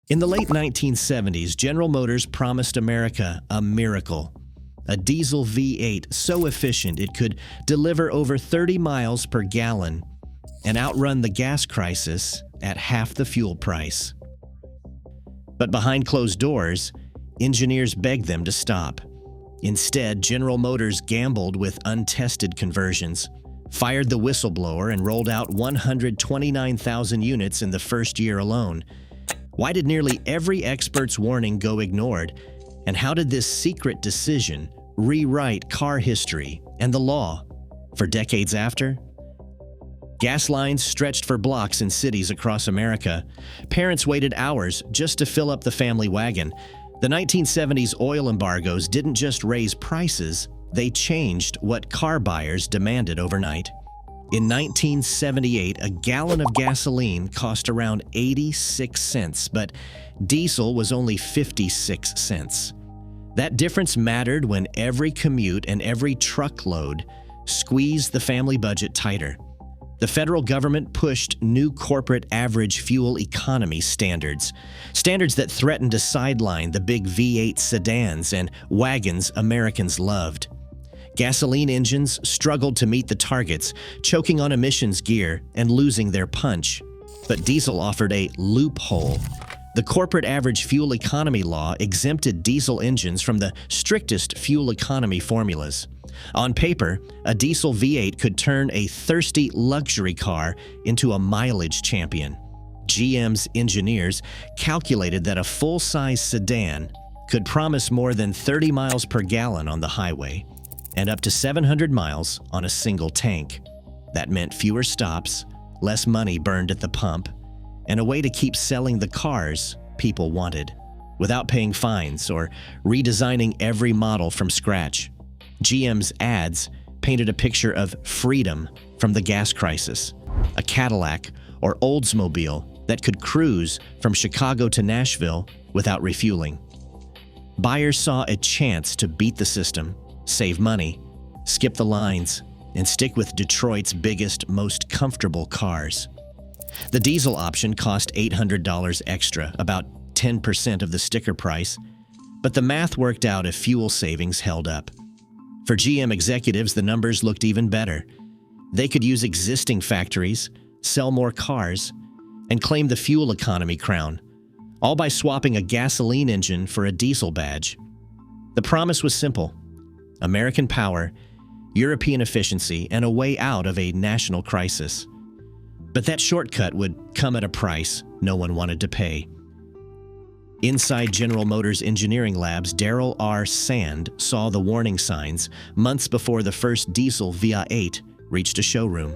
In the late 1970s, General Motors promised America a miracle. A diesel V8 so efficient it could deliver over 30 miles per gallon and outrun the gas crisis at half the fuel price. But behind closed doors, engineers begged them to stop. Instead, General Motors gambled with untested conversions, fired the whistleblower, and rolled out 129,000 units in the first year alone. Why did nearly every expert's warning go ignored? And how did this secret decision rewrite car history and the law for decades after? Gas lines stretched for blocks in cities across America. Parents waited hours just to fill up the family wagon. The 1970s oil embargoes didn't just raise prices, they changed what car buyers demanded overnight. In 1978, a gallon of gasoline cost around 86 cents, but diesel was only 56 cents. That difference mattered when every commute and every truckload squeezed the family budget tighter. The federal government pushed new corporate average fuel economy standards that threatened to sideline the big V8 sedans and wagons Americans loved. Gasoline engines struggled to meet the targets, choking on emissions gear and losing their punch. But diesel offered a loophole. The corporate average fuel economy law exempted diesel engines from the strictest fuel economy formulas. On paper, a diesel V8 could turn a thirsty luxury car into a mileage champion. GM's engineers calculated that a full-size sedan could promise more than 30 miles per gallon on the highway and up to 700 miles on a single tank. That meant fewer stops, less money burned at the pump, and a way to keep selling the cars people wanted, without paying fines or redesigning every model from scratch. GM's ads painted a picture of freedom from the gas crisis, a Cadillac or Oldsmobile that could cruise from Chicago to Nashville without refueling. Buyers saw a chance to beat the system, save money, skip the lines, and stick with Detroit's biggest, most comfortable cars. The diesel option cost $800 extra, about 10% of the sticker price, but the math worked out if fuel savings held up. For GM executives, the numbers looked even better. They could use existing factories, sell more cars, and claim the fuel economy crown, all by swapping a gasoline engine for a diesel badge. The promise was simple: American power, European efficiency, and a way out of a national crisis. But that shortcut would come at a price no one wanted to pay. Inside General Motors engineering labs, Darrell R. Sand saw the warning signs months before the first diesel V8 reached a showroom.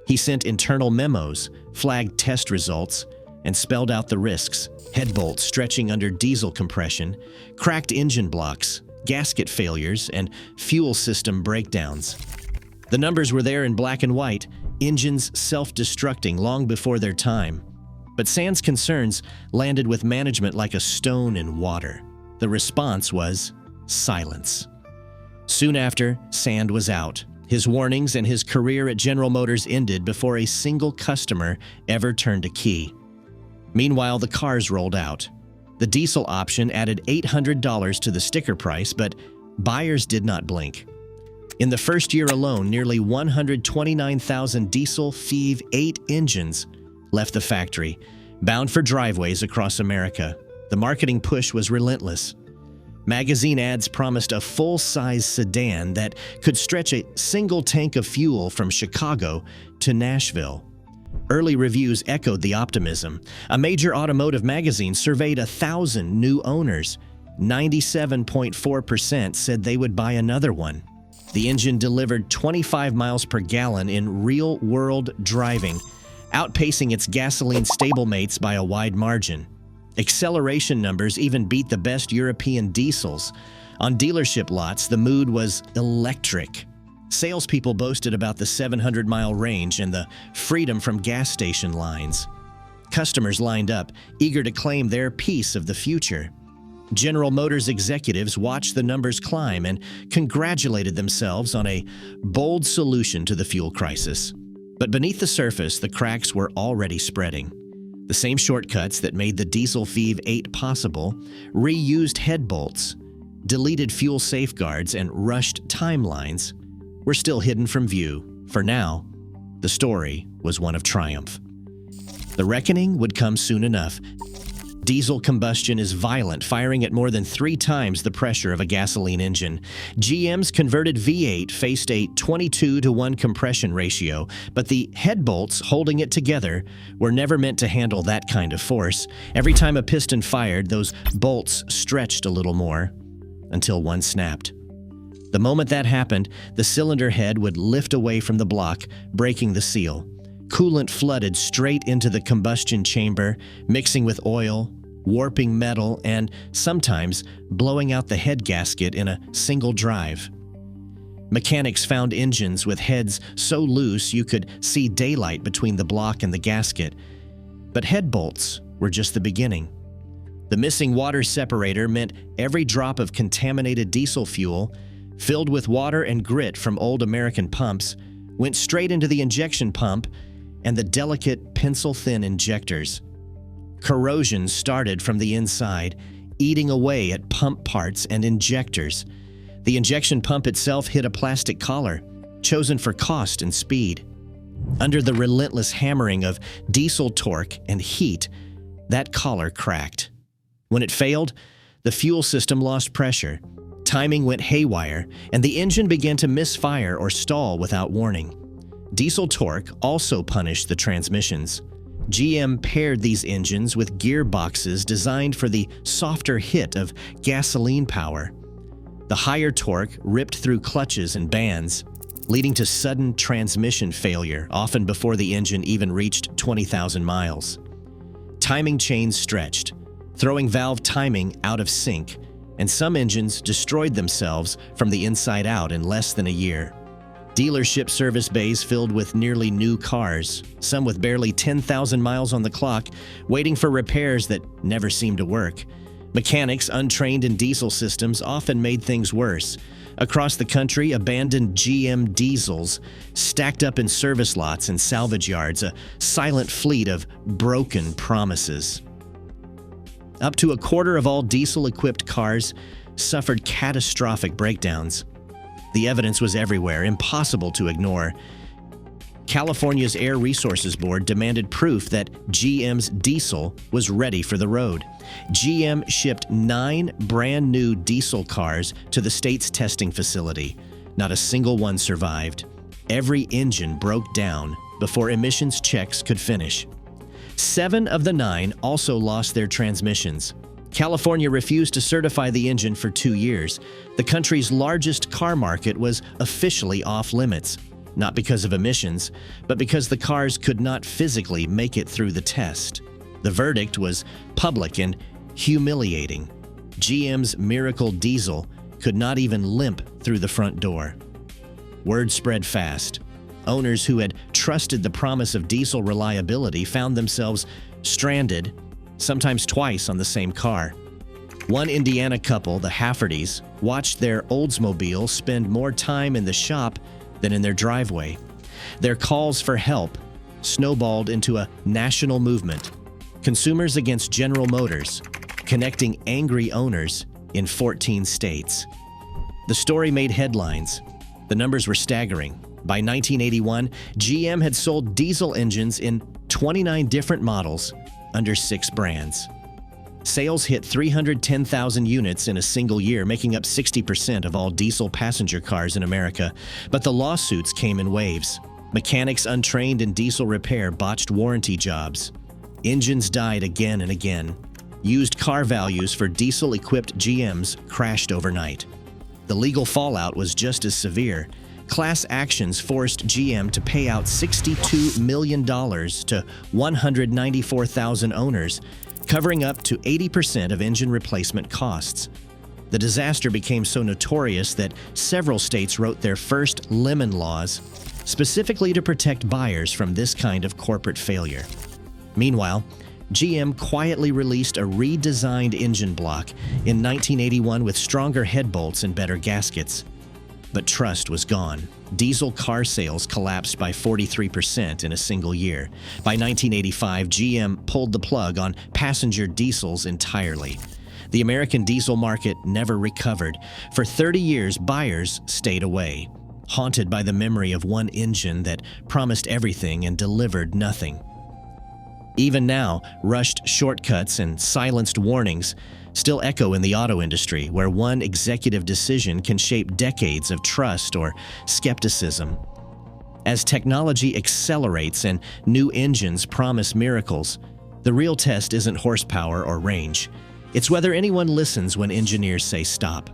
He sent internal memos, flagged test results, and spelled out the risks: head bolts stretching under diesel compression, cracked engine blocks, gasket failures, and fuel system breakdowns. The numbers were there in black and white, engines self-destructing long before their time. But Sand's concerns landed with management like a stone in water. The response was silence. Soon after, Sand was out. His warnings and his career at General Motors ended before a single customer ever turned a key. Meanwhile, the cars rolled out. The diesel option added $800 to the sticker price, but buyers did not blink. In the first year alone, nearly 129,000 diesel V8 engines left the factory, bound for driveways across America. The marketing push was relentless. Magazine ads promised a full-size sedan that could stretch a single tank of fuel from Chicago to Nashville. Early reviews echoed the optimism. A major automotive magazine surveyed 1,000 new owners. 97.4% said they would buy another one. The engine delivered 25 miles per gallon in real-world driving, outpacing its gasoline stablemates by a wide margin. Acceleration numbers even beat the best European diesels. On dealership lots, the mood was electric. Salespeople boasted about the 700-mile range and the freedom from gas station lines. Customers lined up, eager to claim their piece of the future. General Motors executives watched the numbers climb and congratulated themselves on a bold solution to the fuel crisis. But beneath the surface, the cracks were already spreading. The same shortcuts that made the diesel V8 possible, reused head bolts, deleted fuel safeguards, and rushed timelines, were still hidden from view. For now, the story was one of triumph. The reckoning would come soon enough. Diesel combustion is violent, firing at more than 3 times the pressure of a gasoline engine. GM's converted V8 faced a 22-to-1 compression ratio, but the head bolts holding it together were never meant to handle that kind of force. Every time a piston fired, those bolts stretched a little more, until one snapped. The moment that happened, the cylinder head would lift away from the block, breaking the seal. Coolant flooded straight into the combustion chamber, mixing with oil, warping metal, and sometimes blowing out the head gasket in a single drive. Mechanics found engines with heads so loose you could see daylight between the block and the gasket. But head bolts were just the beginning. The missing water separator meant every drop of contaminated diesel fuel, filled with water and grit from old American pumps, went straight into the injection pump and the delicate pencil-thin injectors. Corrosion started from the inside, eating away at pump parts and injectors. The injection pump itself hit a plastic collar, chosen for cost and speed. Under the relentless hammering of diesel torque and heat, that collar cracked. When it failed, the fuel system lost pressure, timing went haywire, and the engine began to misfire or stall without warning. Diesel torque also punished the transmissions. GM paired these engines with gearboxes designed for the softer hit of gasoline power. The higher torque ripped through clutches and bands, leading to sudden transmission failure, often before the engine even reached 20,000 miles. Timing chains stretched, throwing valve timing out of sync, and some engines destroyed themselves from the inside out in less than a year. Dealership service bays filled with nearly new cars, some with barely 10,000 miles on the clock, waiting for repairs that never seemed to work. Mechanics untrained in diesel systems often made things worse. Across the country, abandoned GM diesels stacked up in service lots and salvage yards, a silent fleet of broken promises. Up to a quarter of all diesel-equipped cars suffered catastrophic breakdowns. The evidence was everywhere, impossible to ignore. California's Air Resources Board demanded proof that GM's diesel was ready for the road. GM shipped 9 brand-new diesel cars to the state's testing facility. Not a single one survived. Every engine broke down before emissions checks could finish. 7 of the 9 also lost their transmissions. California refused to certify the engine for 2 years. The country's largest car market was officially off limits, not because of emissions, but because the cars could not physically make it through the test. The verdict was public and humiliating. GM's miracle diesel could not even limp through the front door. Word spread fast. Owners who had trusted the promise of diesel reliability found themselves stranded, sometimes twice on the same car. One Indiana couple, the Hafferdys, watched their Oldsmobile spend more time in the shop than in their driveway. Their calls for help snowballed into a national movement. Consumers Against General Motors, connecting angry owners in 14 states. The story made headlines. The numbers were staggering. By 1981, GM had sold diesel engines in 29 different models under 6 brands. Sales hit 310,000 units in a single year, making up 60% of all diesel passenger cars in America. But the lawsuits came in waves. Mechanics untrained in diesel repair botched warranty jobs. Engines died again and again. Used car values for diesel-equipped GMs crashed overnight. The legal fallout was just as severe. Class actions forced GM to pay out $62 million to 194,000 owners, covering up to 80% of engine replacement costs. The disaster became so notorious that several states wrote their first lemon laws, specifically to protect buyers from this kind of corporate failure. Meanwhile, GM quietly released a redesigned engine block in 1981 with stronger head bolts and better gaskets. But trust was gone. Diesel car sales collapsed by 43% in a single year. By 1985, GM pulled the plug on passenger diesels entirely. The American diesel market never recovered. For 30 years, buyers stayed away, haunted by the memory of one engine that promised everything and delivered nothing. Even now, rushed shortcuts and silenced warnings still echo in the auto industry, where one executive decision can shape decades of trust or skepticism. As technology accelerates and new engines promise miracles, the real test isn't horsepower or range. It's whether anyone listens when engineers say stop.